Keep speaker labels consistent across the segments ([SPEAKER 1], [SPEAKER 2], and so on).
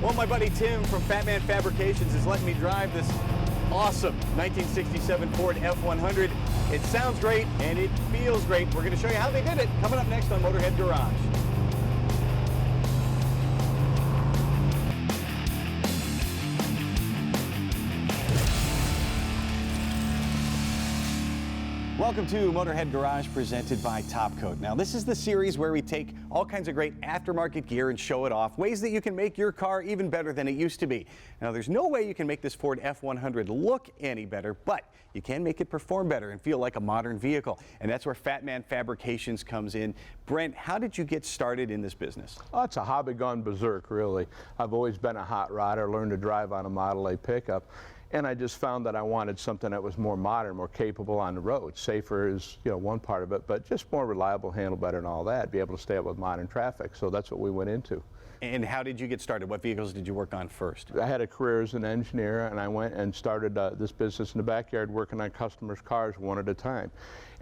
[SPEAKER 1] Well, my buddy Tim from Man Fabrications is letting me drive this awesome 1967 Ford F100. It sounds great and it feels great. We're going to show you how they did it coming up next on Motorhead Garage. Welcome to Motorhead Garage, presented by Top Coat. Now, this is the series where we take all kinds of great aftermarket gear and show it off, ways that you can make your car even better than it used to be. Now, there's no way you can make this Ford F100 look any better, but you can make it perform better and feel like a modern vehicle. And that's where Man Fabrications comes in. Brent, how did you get started in this business?
[SPEAKER 2] Oh, it's a hobby gone berserk, really. I've always been a hot rodder, learned to drive on a Model A pickup. And I just found that I wanted something that was more modern, more capable on the road. Safer is, one part of it, but just more reliable, handle better and all that, be able to stay up with modern traffic. So that's what we went into.
[SPEAKER 1] And how did you get started? What vehicles did you work on first?
[SPEAKER 2] I had a career as an engineer, and I went and started this business in the backyard working on customers' cars one at a time.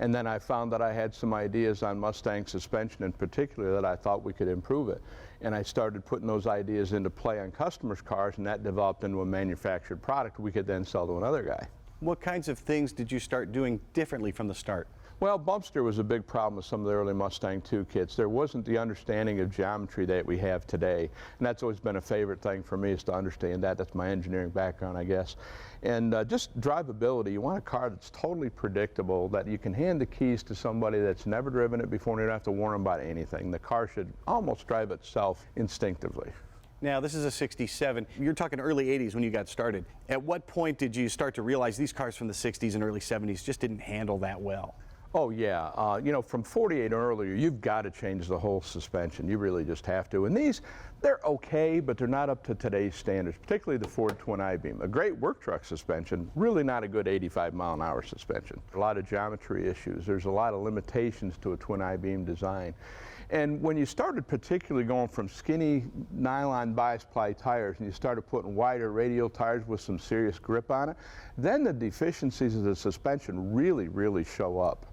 [SPEAKER 2] And then I found that I had some ideas on Mustang suspension in particular that I thought we could improve it. And I started putting those ideas into play on customers' cars, and that developed into a manufactured product we could then sell to another guy.
[SPEAKER 1] What kinds of things did you start doing differently from the start?
[SPEAKER 2] Well, bumpster was a big problem with some of the early Mustang II kits. There wasn't the understanding of geometry that we have today, and that's always been a favorite thing for me, is to understand that. That's my engineering background, I guess. And just drivability. You want a car that's totally predictable, that you can hand the keys to somebody that's never driven it before and you don't have to warn them about anything. The car should almost drive itself instinctively.
[SPEAKER 1] Now, this is a 67. You're talking early 80s when you got started. At what point did you start to realize these cars from the 60s and early 70s just didn't handle that well?
[SPEAKER 2] Oh yeah, from 48 and earlier, you've got to change the whole suspension. You really just have to. And these, they're okay, but they're not up to today's standards, particularly the Ford Twin I-Beam. A great work truck suspension, really not a good 85-mile-an-hour suspension. A lot of geometry issues. There's a lot of limitations to a Twin I-Beam design. And when you started particularly going from skinny nylon bias ply tires and you started putting wider radial tires with some serious grip on it, then the deficiencies of the suspension really show up.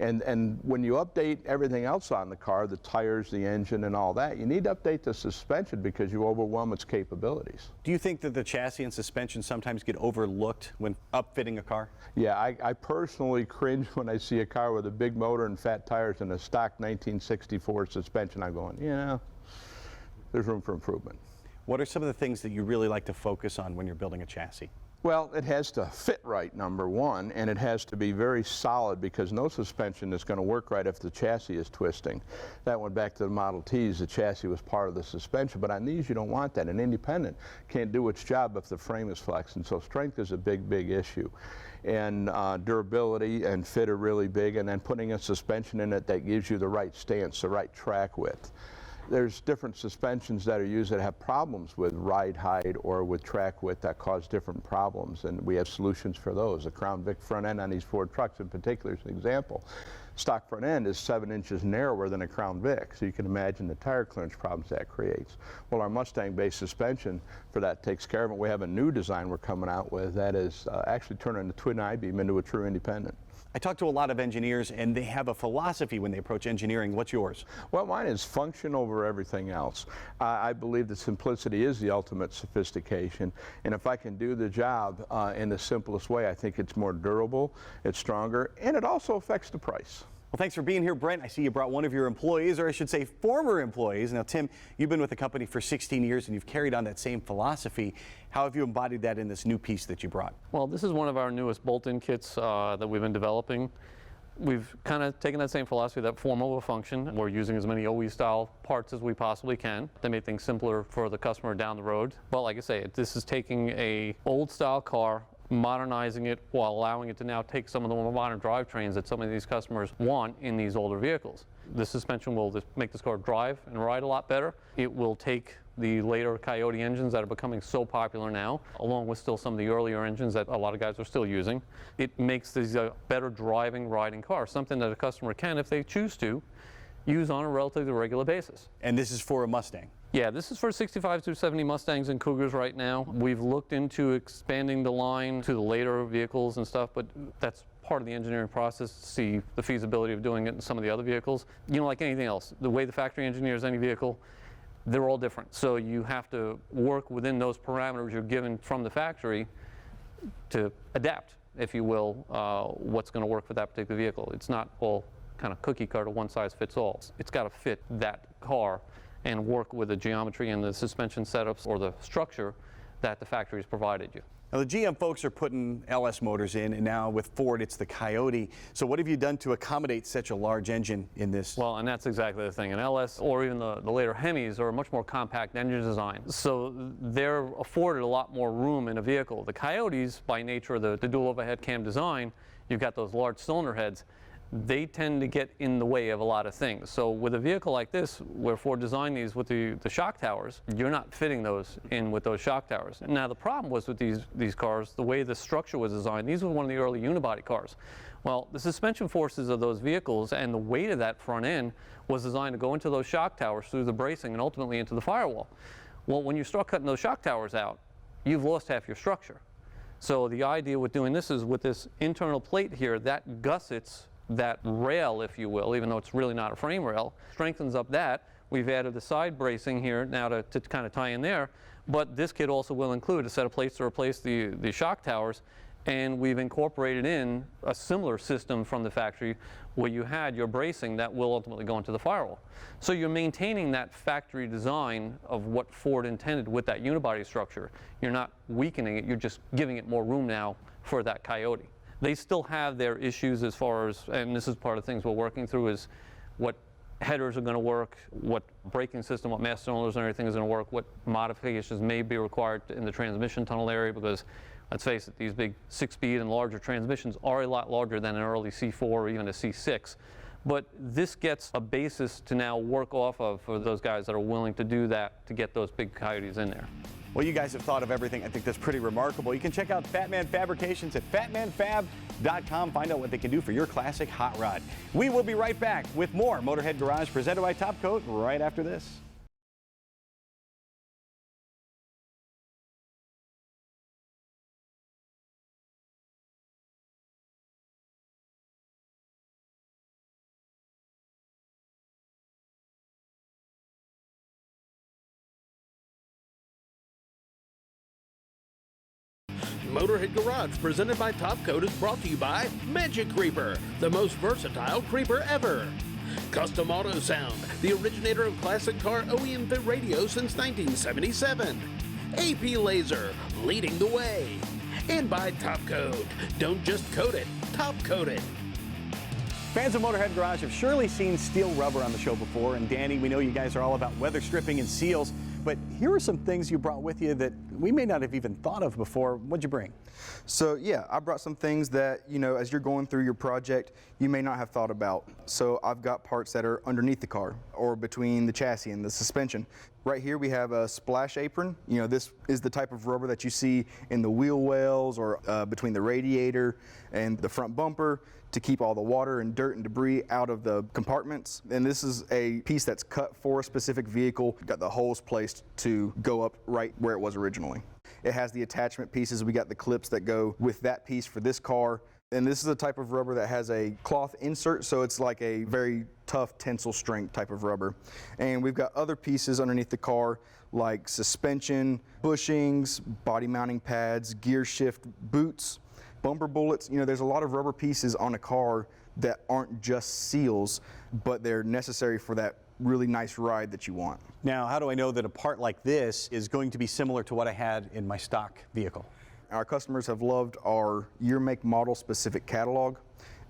[SPEAKER 2] And when you update everything else on the car, the tires, the engine, and all that, you need to update the suspension because you overwhelm its capabilities.
[SPEAKER 1] Do you think that the chassis and suspension sometimes get overlooked when upfitting a car?
[SPEAKER 2] Yeah, I personally cringe when I see a car with a big motor and fat tires and a stock 1964 suspension. I'm going, there's room for improvement.
[SPEAKER 1] What are some of the things that you really like to focus on when you're building a chassis?
[SPEAKER 2] Well, it has to fit right, number one, and it has to be very solid, because no suspension is going to work right if the chassis is twisting. That went back to the Model Ts. The chassis was part of the suspension, but on these you don't want that. An independent can't do its job if the frame is flexing, so strength is a big issue. And durability and fit are really big, and then putting a suspension in it that gives you the right stance, the right track width. There's different suspensions that are used that have problems with ride height or with track width that cause different problems, and we have solutions for those. The Crown Vic front end on these Ford trucks in particular is an example. Stock front end is 7 inches narrower than a Crown Vic, so you can imagine the tire clearance problems that creates. Well, our Mustang-based suspension for that takes care of it. We have a new design we're coming out with that is actually turning the Twin I-Beam into a true independent.
[SPEAKER 1] I talk to a lot of engineers, and they have a philosophy when they approach engineering. What's yours?
[SPEAKER 2] Well, mine is function over everything else. I believe that simplicity is the ultimate sophistication, and if I can do the job in the simplest way, I think it's more durable, it's stronger, and it also affects the price.
[SPEAKER 1] Well, thanks for being here, Brent. I see you brought one of your employees, or I should say former employees. Now, Tim, you've been with the company for 16 years and you've carried on that same philosophy. How have you embodied that in this new piece that you brought?
[SPEAKER 3] Well, this is one of our newest bolt-in kits that we've been developing. We've kind of taken that same philosophy, that form over function. We're using as many OE-style parts as we possibly can to make things simpler for the customer down the road. But like I say, this is taking a old-style car, modernizing it while allowing it to now take some of the more modern drivetrains that some of these customers want in these older vehicles. The suspension will just make this car drive and ride a lot better. It will take the later Coyote engines that are becoming so popular now, along with still some of the earlier engines that a lot of guys are still using. It makes these a better driving, riding car, something that a customer can, if they choose to, use on a relatively regular basis.
[SPEAKER 1] And this is for a Mustang?
[SPEAKER 3] Yeah, this is for 65 through 70 Mustangs and Cougars right now. We've looked into expanding the line to the later vehicles and stuff, but that's part of the engineering process to see the feasibility of doing it in some of the other vehicles. Like anything else, the way the factory engineers any vehicle, they're all different. So you have to work within those parameters you're given from the factory to adapt, if you will, what's going to work for that particular vehicle. It's not all kind of cookie cutter, one size fits all. It's got to fit that car and work with the geometry and the suspension setups or the structure that the factory's provided you.
[SPEAKER 1] Now, the GM folks are putting LS motors in, and now with Ford, it's the Coyote. So what have you done to accommodate such a large engine in this?
[SPEAKER 3] Well, and that's exactly the thing. An LS or even the later Hemis are a much more compact engine design. So they're afforded a lot more room in a vehicle. The Coyotes, by nature of the dual overhead cam design, you've got those large cylinder heads. They tend to get in the way of a lot of things. So with a vehicle like this, where Ford designed these with the shock towers, you're not fitting those in with those shock towers. Now the problem was with these cars, the way the structure was designed, these were one of the early unibody cars. Well, the suspension forces of those vehicles and the weight of that front end was designed to go into those shock towers through the bracing and ultimately into the firewall. Well, when you start cutting those shock towers out, you've lost half your structure. So the idea with doing this is with this internal plate here, that gussets that rail, if you will, even though it's really not a frame rail, strengthens up that. We've added the side bracing here now to kind of tie in there, but this kit also will include a set of plates to replace the shock towers, and we've incorporated in a similar system from the factory where you had your bracing that will ultimately go into the firewall. So you're maintaining that factory design of what Ford intended with that unibody structure. You're not weakening it, you're just giving it more room now for that Coyote. They still have their issues as far as, and this is part of the things we're working through, is what headers are going to work, what braking system, what master cylinders and everything is going to work, what modifications may be required in the transmission tunnel area, because let's face it, these big 6-speed and larger transmissions are a lot larger than an early C4 or even a C6. But this gets a basis to now work off of for those guys that are willing to do that to get those big Coyotes in there.
[SPEAKER 1] Well, you guys have thought of everything. I think that's pretty remarkable. You can check out Fat Man Fabrications at fatmanfab.com. Find out what they can do for your classic hot rod. We will be right back with more Motorhead Garage presented by Top Coat right after this.
[SPEAKER 4] Motorhead Garage, presented by Top Coat, is brought to you by Magic Creeper, the most versatile creeper ever. Custom Auto Sound, the originator of classic car OEM fit radio since 1977. AP Laser, leading the way. And by Top Coat. Don't just coat it, top coat it.
[SPEAKER 1] Fans of Motorhead Garage have surely seen Steele rubber on the show before, and Danny, we know you guys are all about weather stripping and seals, but here are some things you brought with you that we may not have even thought of before. What'd you bring?
[SPEAKER 5] So yeah, I brought some things that, you know, as you're going through your project, you may not have thought about. So I've got parts that are underneath the car or between the chassis and the suspension. Right here we have a splash apron. You know, this is the type of rubber that you see in the wheel wells or between the radiator and the front bumper to keep all the water and dirt and debris out of the compartments. And this is a piece that's cut for a specific vehicle, got the holes placed to go up right where it was originally. It has the attachment pieces. We got the clips that go with that piece for this car. And this is a type of rubber that has a cloth insert, so it's like a very tough tensile strength type of rubber. And we've got other pieces underneath the car like suspension, bushings, body mounting pads, gear shift boots, bumper bullets. You know, there's a lot of rubber pieces on a car that aren't just seals, but they're necessary for that really nice ride that you want.
[SPEAKER 1] Now, how do I know that a part like this is going to be similar to what I had in my stock vehicle?
[SPEAKER 5] Our customers have loved our year, make, model specific catalog.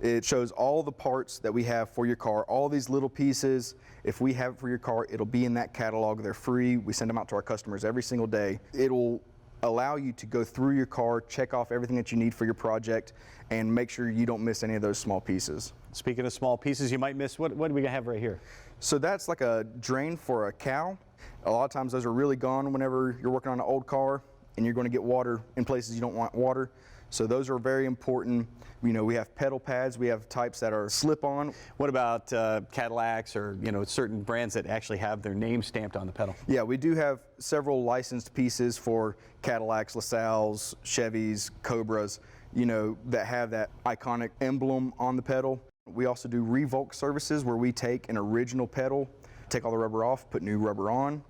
[SPEAKER 5] It shows all the parts that we have for your car, all these little pieces. If we have it for your car, it'll be in that catalog. They're free. We send them out to our customers every single day. It'll allow you to go through your car, check off everything that you need for your project, and make sure you don't miss any of those small pieces.
[SPEAKER 1] Speaking of small pieces you might miss, what do we have right here?
[SPEAKER 5] So that's like a drain for a cow. A lot of times those are really gone whenever you're working on an old car and you're going to get water in places you don't want water. So those are very important. You know, we have pedal pads, we have types that are slip-on.
[SPEAKER 1] What about Cadillacs or, you know, certain brands that actually have their name stamped on the pedal?
[SPEAKER 5] Yeah, we do have several licensed pieces for Cadillacs, LaSalle's, Chevys, Cobras, you know, that have that iconic emblem on the pedal. We also do revolk services where we take an original pedal, take all the rubber off, put new rubber on.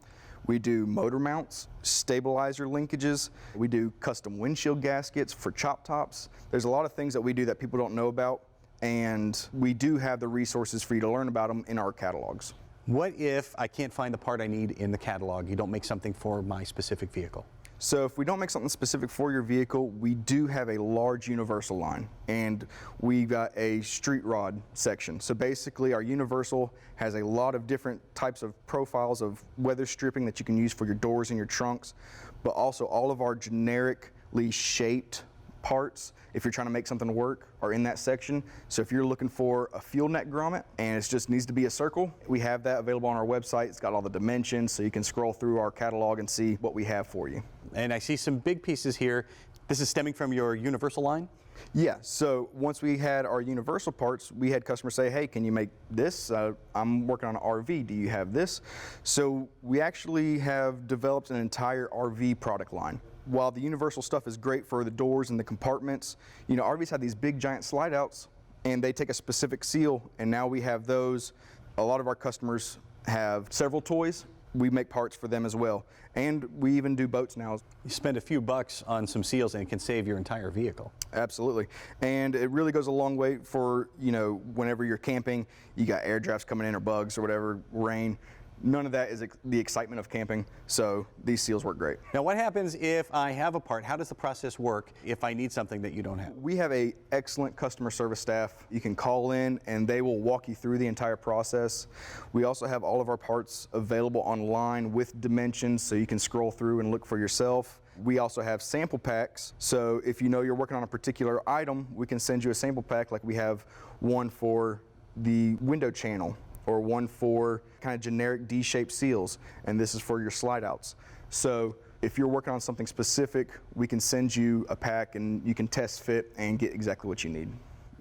[SPEAKER 5] We do motor mounts, stabilizer linkages. We do custom windshield gaskets for chop tops. There's a lot of things that we do that people don't know about, and we do have the resources for you to learn about them in our catalogs.
[SPEAKER 1] What if I can't find the part I need in the catalog? You don't make something for my specific vehicle?
[SPEAKER 5] So if we don't make something specific for your vehicle, we do have a large universal line, and we've got a street rod section. So basically our universal has a lot of different types of profiles of weather stripping that you can use for your doors and your trunks, but also all of our generically shaped parts, if you're trying to make something work, are in that section. So if you're looking for a fuel neck grommet and it just needs to be a circle, we have that available on our website. It's got all the dimensions, so you can scroll through our catalog and see what we have for you.
[SPEAKER 1] And I see some big pieces here. This is stemming from your universal line?
[SPEAKER 5] Yeah, so once we had our universal parts, we had customers say, hey, can you make this? I'm working on an RV, do you have this? So we actually have developed an entire RV product line. While the universal stuff is great for the doors and the compartments, you know, RVs have these big giant slide outs and they take a specific seal, and now we have those. A lot of our customers have several toys. We make parts for them as well. And we even do boats now.
[SPEAKER 1] You spend a few bucks on some seals and it can save your entire vehicle.
[SPEAKER 5] Absolutely. And it really goes a long way for, you know, whenever you're camping, you got air drafts coming in or bugs or whatever, rain. None of that is the excitement of camping, so these seals work great.
[SPEAKER 1] Now what happens if I have a part? How does the process work if I need something that you don't have?
[SPEAKER 5] We have an excellent customer service staff. You can call in and they will walk you through the entire process. We also have all of our parts available online with dimensions, so you can scroll through and look for yourself. We also have sample packs, so if you know you're working on a particular item, we can send you a sample pack, like we have one for the window channel, or one for kind of generic D-shaped seals, and this is for your slide outs. So if you're working on something specific, we can send you a pack and you can test fit and get exactly what you need.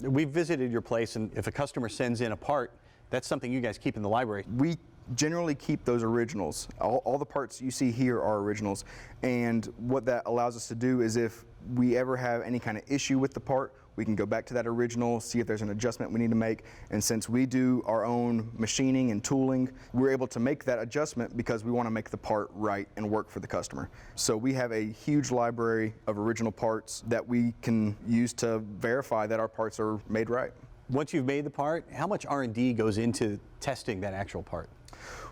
[SPEAKER 1] We've visited your place, and if a customer sends in a part, that's something you guys keep in the library.
[SPEAKER 5] We generally keep those originals. All the parts you see here are originals, and what that allows us to do is if we ever have any kind of issue with the part, we can go back to that original, see if there's an adjustment we need to make, and since we do our own machining and tooling, we're able to make that adjustment because we want to make the part right and work for the customer. So we have a huge library of original parts that we can use to verify that our parts are made right.
[SPEAKER 1] Once you've made the part, how much R&D goes into testing that actual part?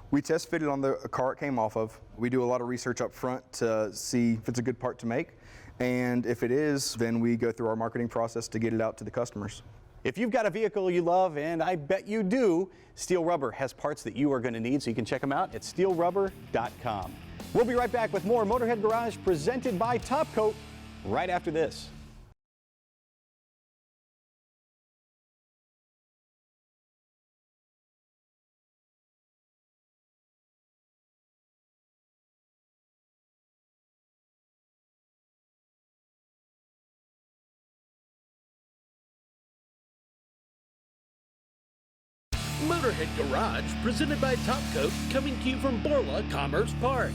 [SPEAKER 5] We test fit it on the car it came off of. We do a lot of research up front to see if it's a good part to make. And if it is, then we go through our marketing process to get it out to the customers.
[SPEAKER 1] If you've got a vehicle you love, and I bet you do, Steele Rubber has parts that you are going to need, so you can check them out at steelrubber.com. We'll be right back with more Motorhead Garage presented by Top Coat right after this.
[SPEAKER 4] Motorhead Garage, presented by Top Coat, coming to you from Borla Commerce Park.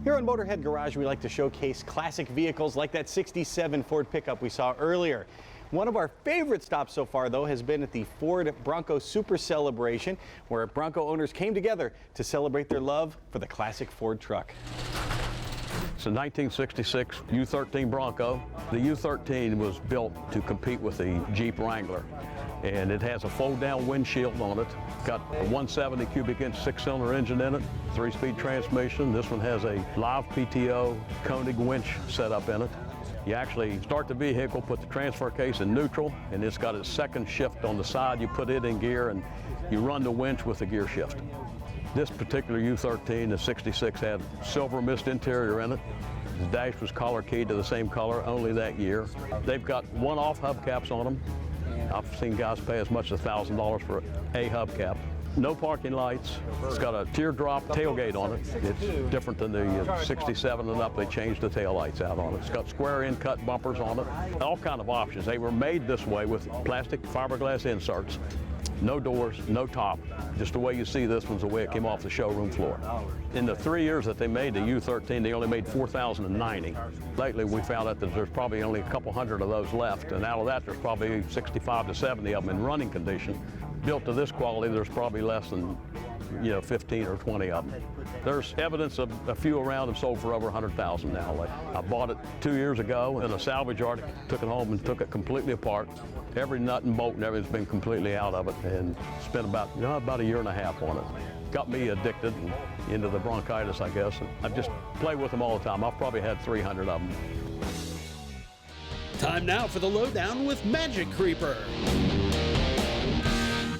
[SPEAKER 1] Here on Motorhead Garage, we like to showcase classic vehicles like that 67 Ford pickup we saw earlier. One of our favorite stops so far, though, has been at the Ford Bronco Super Celebration, where Bronco owners came together to celebrate their love for the classic Ford truck.
[SPEAKER 6] It's a 1966 U13 Bronco. The U13 was built to compete with the Jeep Wrangler, and it has a fold-down windshield on it. Got a 170 cubic inch 6-cylinder engine in it, 3-speed transmission. This one has a live PTO Koenig winch set up in it. You actually start the vehicle, put the transfer case in neutral, and it's got a second shift on the side. You put it in gear and you run the winch with the gear shift. This particular U13, the 66, had silver mist interior in it. The dash was collar keyed to the same color only that year. They've got one-off hubcaps on them. I've seen guys pay as much as $1,000 for a hubcap. No parking lights. It's got a teardrop tailgate on it. It's different than the 67 and up. They changed the taillights out on it. It's got square in cut bumpers on it. All kind of options. They were made this way with plastic fiberglass inserts. No doors, no top. Just the way you see this one's the way it came off the showroom floor. In the 3 years that they made the U13, they only made 4,090. Lately, we found out that there's probably only a couple hundred of those left, and out of that, there's probably 65 to 70 of them in running condition. built to this quality, there's probably less than 15 or 20 of them. There's evidence of a few around have sold for over 100,000 now. Like, I bought it 2 years ago in a salvage yard, took it home and took it completely apart. Every nut and bolt and everything's been completely out of it, and spent about a year and a half on it. Got me addicted and into the bronchitis, I guess. And I just play with them all the time. I've probably had 300 of them.
[SPEAKER 4] Time now for the lowdown with Magic Creeper.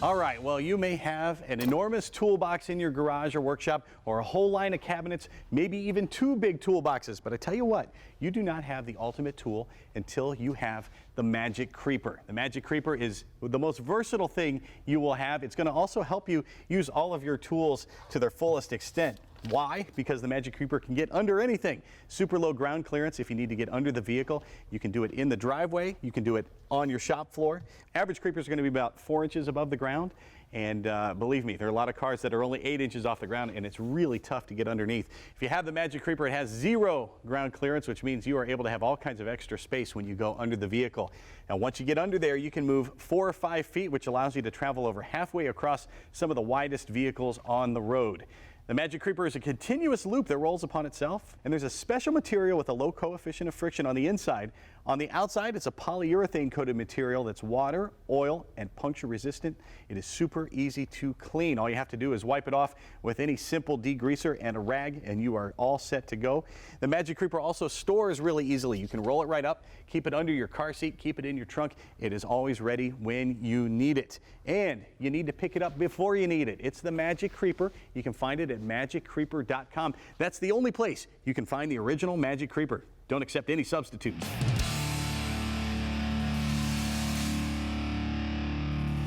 [SPEAKER 1] All right, well, you may have an enormous toolbox in your garage or workshop, or a whole line of cabinets, maybe even 2 big toolboxes. But I tell you what, you do not have the ultimate tool until you have the Magic Creeper. The Magic Creeper is the most versatile thing you will have. It's going to also help you use all of your tools to their fullest extent. Why? Because the Magic Creeper can get under anything. Super low ground clearance if you need to get under the vehicle. You can do it in the driveway. You can do it on your shop floor. Average creepers are going to be about 4 inches above the ground. And believe me, there are a lot of cars that are only 8 inches off the ground, and it's really tough to get underneath. If you have the Magic Creeper, it has 0 ground clearance, which means you are able to have all kinds of extra space when you go under the vehicle. Now, once you get under there, you can move 4 or 5 feet, which allows you to travel over halfway across some of the widest vehicles on the road. The Magic Creeper is a continuous loop that rolls upon itself, and there's a special material with a low coefficient of friction on the inside. On the outside, it's a polyurethane coated material that's water, oil, and puncture resistant. It is super easy to clean. All you have to do is wipe it off with any simple degreaser and a rag, and you are all set to go. The Magic Creeper also stores really easily. You can roll it right up, keep it under your car seat, keep it in your trunk. It is always ready when you need it. And you need to pick it up before you need it. It's the Magic Creeper. You can find it at magiccreeper.com. That's the only place you can find the original Magic Creeper. Don't accept any substitutes.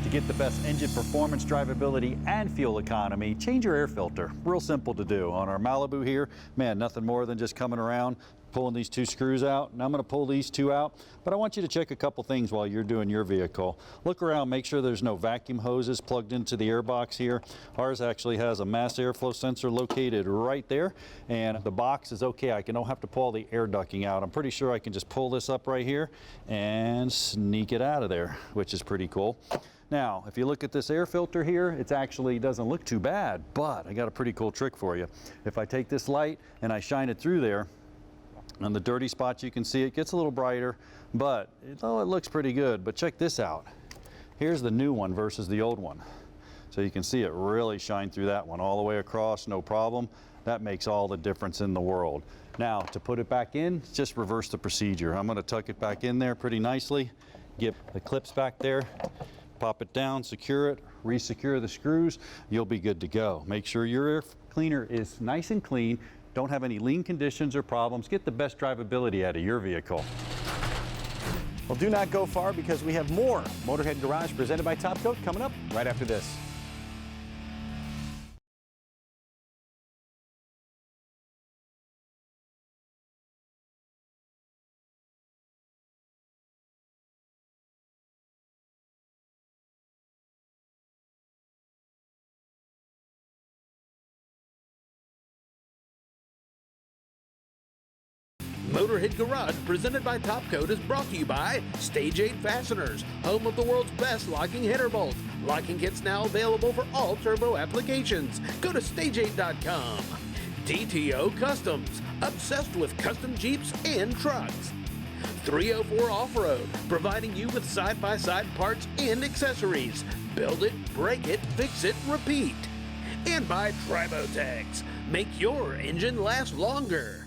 [SPEAKER 7] To get the best engine performance, drivability, and fuel economy, change your air filter. Real simple to do. On our Malibu here, man, nothing more than just coming around, pulling these 2 screws out, and I'm going to pull these 2 out. But I want you to check a couple things while you're doing your vehicle. Look around, make sure there's no vacuum hoses plugged into the air box here. Ours actually has a mass airflow sensor located right there, and the box is okay. I don't have to pull the air ducting out. I'm pretty sure I can just pull this up right here and sneak it out of there, which is pretty cool. Now, if you look at this air filter here, it actually doesn't look too bad, but I got a pretty cool trick for you. If I take this light and I shine it through there, on the dirty spots you can see it gets a little brighter, but it looks pretty good. But check this out. Here's the new one versus the old one. So you can see it really shine through that one all the way across, no problem. That makes all the difference in the world. Now, to put it back in, just reverse the procedure. I'm going to tuck it back in there pretty nicely, get the clips back there, pop it down, secure it, re-secure the screws, you'll be good to go. Make sure your air cleaner is nice and clean, don't have any lean conditions or problems, get the best drivability out of your vehicle.
[SPEAKER 1] Well, do not go far because we have more Motorhead Garage presented by Top Coat coming up right after this.
[SPEAKER 4] Motorhead Garage, presented by Top Coat, is brought to you by Stage 8 Fasteners, home of the world's best locking header bolts. Locking kits now available for all turbo applications. Go to stage8.com. DTO Customs, obsessed with custom Jeeps and trucks. 304 Off-Road, providing you with side-by-side parts and accessories. Build it, break it, fix it, repeat. And by Tribotex, make your engine last longer.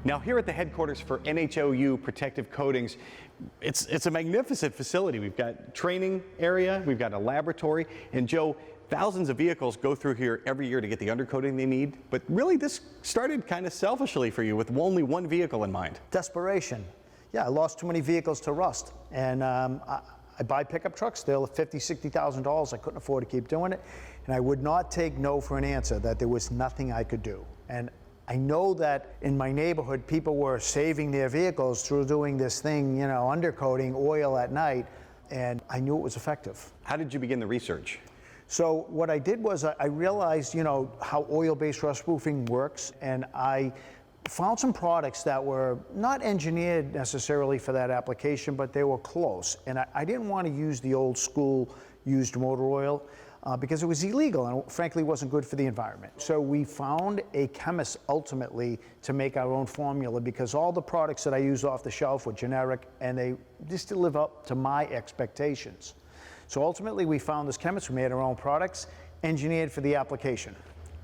[SPEAKER 1] Now, here at the headquarters for NHOU Protective Coatings, it's a magnificent facility. We've got training area, we've got a laboratory, and Joe, thousands of vehicles go through here every year to get the undercoating they need, but really this started kind of selfishly for you with only one vehicle in mind.
[SPEAKER 8] Desperation. Yeah, I lost too many vehicles to rust, and I buy pickup trucks, they're $50,000, $60,000. I couldn't afford to keep doing it, and I would not take no for an answer, that there was nothing I could do. And I know that in my neighborhood, people were saving their vehicles through doing this thing, undercoating oil at night, and I knew it was effective.
[SPEAKER 1] How did you begin the research?
[SPEAKER 8] So what I did was I realized, how oil-based rust proofing works, and I found some products that were not engineered necessarily for that application, but they were close. And I didn't want to use the old school used motor oil because it was illegal and frankly wasn't good for the environment. So we found a chemist ultimately to make our own formula, because all the products that I used off the shelf were generic and they just didn't live up to my expectations. So ultimately we found this chemist, we made our own products, engineered for the application.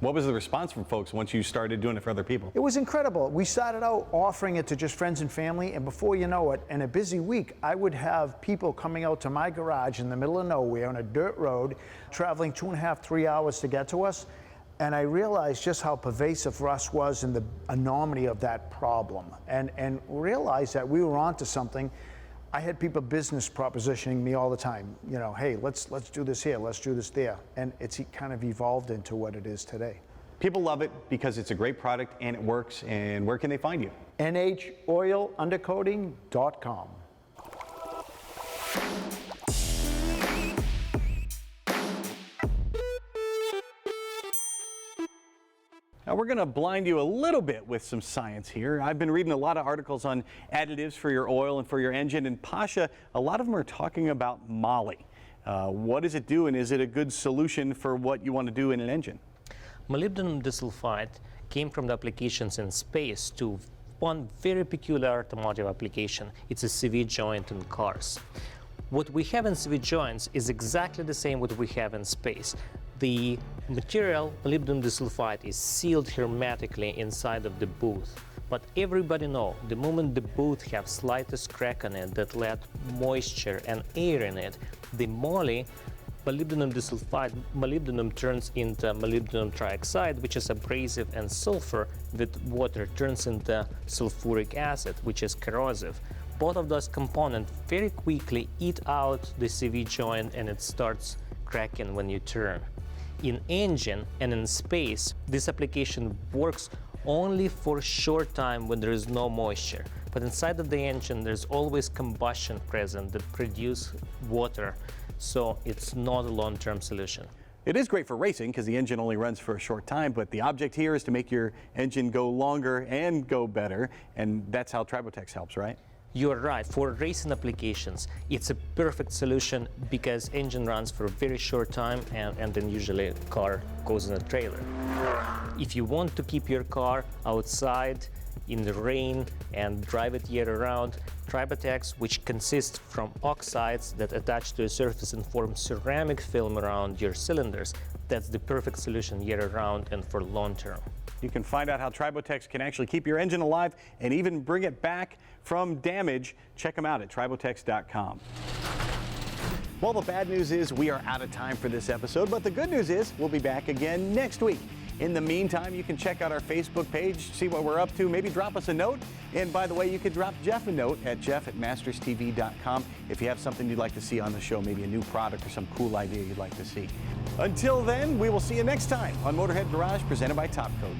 [SPEAKER 1] What was the response from folks once you started doing it for other people?
[SPEAKER 8] It was incredible. We started out offering it to just friends and family, and before you know it, in a busy week, I would have people coming out to my garage in the middle of nowhere on a dirt road, traveling 2.5, 3 hours to get to us. And I realized just how pervasive rust was and the enormity of that problem, and realized that we were onto something. I had people business propositioning me all the time, you know, hey, let's do this here, let's do this there. And it's kind of evolved into what it is today.
[SPEAKER 1] People love it because it's a great product and it works. And where can they find you?
[SPEAKER 8] NHOilundercoating.com.
[SPEAKER 1] Now we're going to blind you a little bit with some science here. I've been reading a lot of articles on additives for your oil and for your engine, and Pasha, a lot of them are talking about moly. What does it do, and is it a good solution for what you want to do in an engine?
[SPEAKER 9] Molybdenum disulfide came from the applications in space to one very peculiar automotive application. It's a CV joint in cars. What we have in CV joints is exactly the same what we have in space. The material, molybdenum disulfide, is sealed hermetically inside of the booth. But everybody knows the moment the booth has slightest crack in it that let moisture and air in it, the moly, molybdenum disulfide, molybdenum turns into molybdenum trioxide, which is abrasive, and sulfur with water turns into sulfuric acid, which is corrosive. Both of those components very quickly eat out the CV joint and it starts cracking when you turn. In engine and in space, this application works only for a short time when there is no moisture. But inside of the engine, there's always combustion present that produces water, so it's not a long-term solution.
[SPEAKER 1] It is great for racing because the engine only runs for a short time, but the object here is to make your engine go longer and go better, and that's how Tribotex helps, right?
[SPEAKER 9] You're right. For racing applications, it's a perfect solution because engine runs for a very short time and then usually a car goes in a trailer. If you want to keep your car outside in the rain and drive it year-round, Tribotex, which consists from oxides that attach to a surface and form ceramic film around your cylinders, that's the perfect solution year-round and for long-term.
[SPEAKER 1] You can find out how Tribotex can actually keep your engine alive and even bring it back from damage. Check them out at tribotex.com. Well, the bad news is we are out of time for this episode, but the good news is we'll be back again next week. In the meantime, you can check out our Facebook page, see what we're up to, maybe drop us a note. And by the way, you could drop Jeff a note at jeff@masterstv.com if you have something you'd like to see on the show, maybe a new product or some cool idea you'd like to see. Until then, we will see you next time on Motorhead Garage, presented by Top Coat.